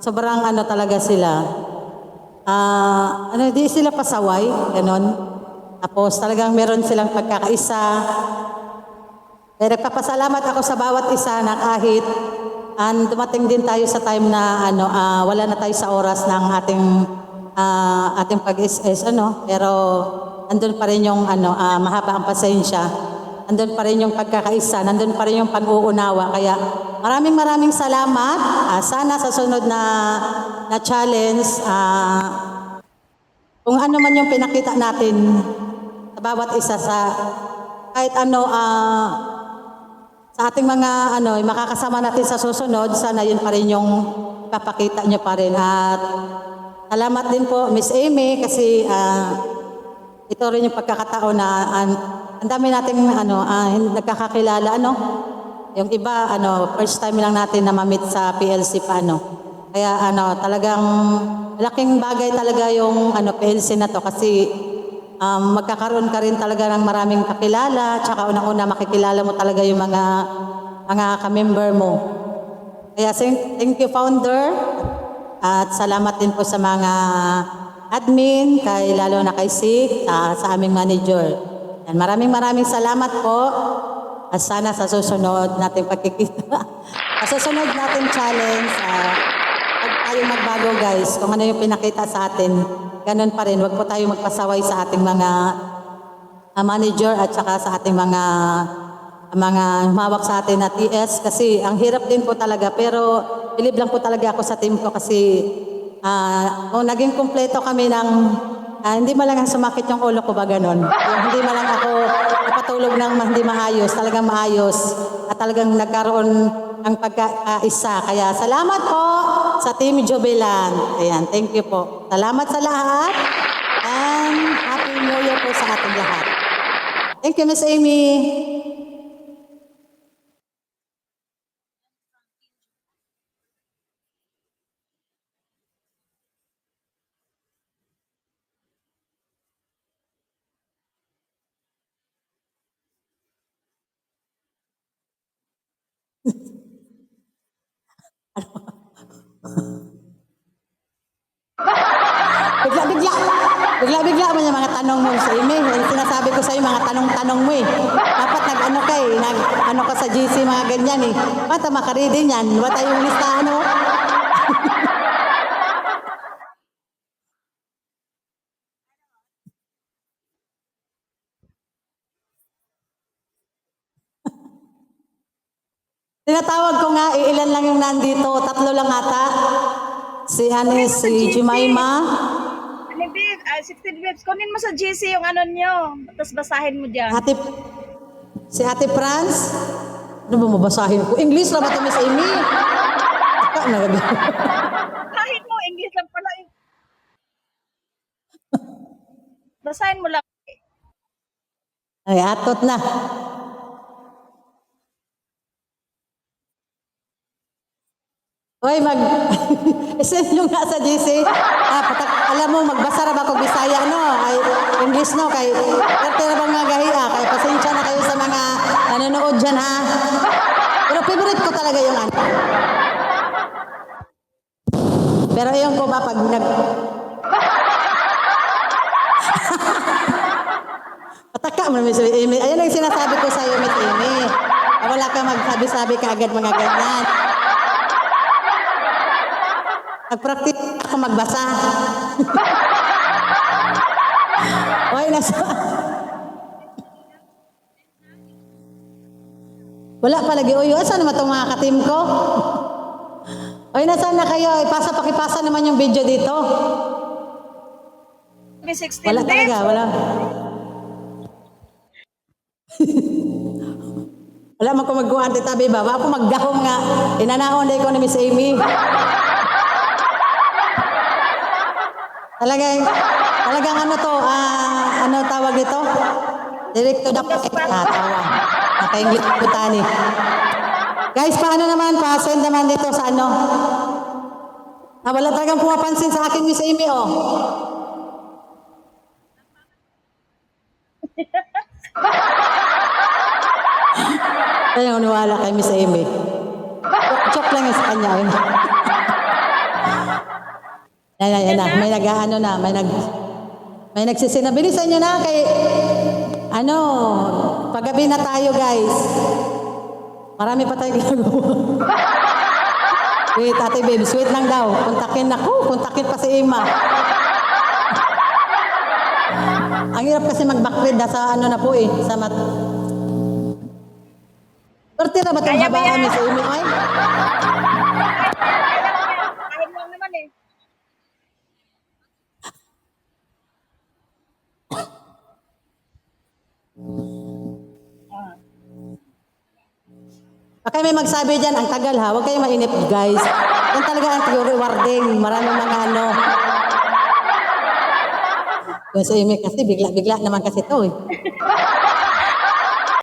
Sobrang ano talaga sila. Di sila pasaway, ganon. Tapos talagang meron silang pagkakaisa. Nagpapasalamat ako sa bawat isa na kahit dumating din tayo sa time na wala na tayo sa oras ng ating pag-SS, pero andun pa rin yung mahaba ang pasensya. Andun pa rin yung pagkakaisa, nandun pa rin yung pag-uunawa. Kaya maraming salamat. Sana sa sunod na challenge, kung ano man yung pinakita natin sa bawat isa kahit sa ating mga makakasama natin sa susunod, sana yun pa rin yung ipapakita nyo pa rin. At salamat din po, Miss Amy, kasi ito rin yung pagkakataon na ang dami nating nagkakakilala, Yung iba, first time lang natin na ma-meet sa PLC pa, Kaya talagang malaking bagay talaga yung PLC na to kasi magkakaroon ka rin talaga ng maraming kakilala, tsaka unang-una makikilala mo talaga yung mga ka-member mo. Kaya thank you, Founder, at salamat din po sa mga admin, lalo na kay Sik, sa aming manager. Yan, maraming salamat po. At sana sa susunod nating pagkikita, sa susunod nating challenge, pag tayo magbago guys, kung ano yung pinakita sa atin, ganun pa rin. Huwag po tayo magpasaway sa ating mga manager at saka sa ating mga humawak sa atin na TS kasi ang hirap din po talaga, pero believe lang po talaga ako sa team ko kasi kung naging kumpleto kami ng hindi man lang sumakit yung ulo ko ba ganon. Yung hindi man lang ako napatulog ng hindi maayos, talagang maayos at talagang nagkaroon ng pagkaisa. Kaya salamat po sa Team Jubilant. Ayan, thank you po. Salamat sa lahat and Happy New Year po sa ating lahat. Thank you, Miss Amy. Bigla mo yung mga tanong mo sa email. Sinasabi ko sa'yo mga tanong mo eh. Dapat nag-ano ka sa GC mga ganyan eh. Bata makaredy niyan. Bata yung listahan mo. Tinatawag ko nga, ilan lang yung nandito. 3 lang ata. Si Jemima. Babe, 16 babes, kunin mo sa GC yung nyo. Tapos basahin mo dyan. Si Ate Franz. Ano ba mabasahin ko? English lang ba ito, Miss Amy? Kahit mo, English lang pala. Basahin mo lang. Ay, atot na. Hoy, isend nyo nga sa GC. Alam mo, magbasa ra ba kung Bisaya, Ay, English, Kay, na bang mga gahiya? Kaya pasensya na kayo sa mga nanonood dyan, ha? Pero favorite ko talaga yung Pero yung ko ba, pag Pataka mo, Miss Amy. Ayan ang sinasabi ko sa iyo, Miss Amy. Wala ka magsabi-sabi ka agad mga ganyan. Nag-practice ako magbasa. Oy, wala pa lagi. Oy, saan naman itong mga ka-team ko? Oy, nasaan na kayo? Pakipasa naman yung video dito. May 16 wala babes. Talaga, wala. Wala man ko magkuhan, Tita Biba. Wala ko maggahom nga. Inanahon day ko ni Miss Amy. Talagang ano tawag ito? Direct to the point. Tawag. Naka-English po tani. Guys, paano naman? Pa-send naman dito sa wala talagang pumapansin sa akin, Miss Amy, Kaya uniwala kay Miss Amy. Joke lang yun sa kanya. Yun. Yan na. May nag-ano na. May nagsisina. Bilisan nyo na kay... paggabi na tayo guys. Marami pa tayong ginagawa. Wait, Ate Babes, wait lang daw. Kontakin pa si Ima. Ang hirap kasi mag-backread sa na po sa mat... Pwerte na ba itong Kaya ba habaan yan? ni si Ima? Ay? Kahit lang naman eh. Baka may magsabi dyan, ang tagal ha, huwag kayong mainip guys. Yan talaga ang rewarding, maraming mga Yung si Amy kasi, bigla-bigla naman kasi to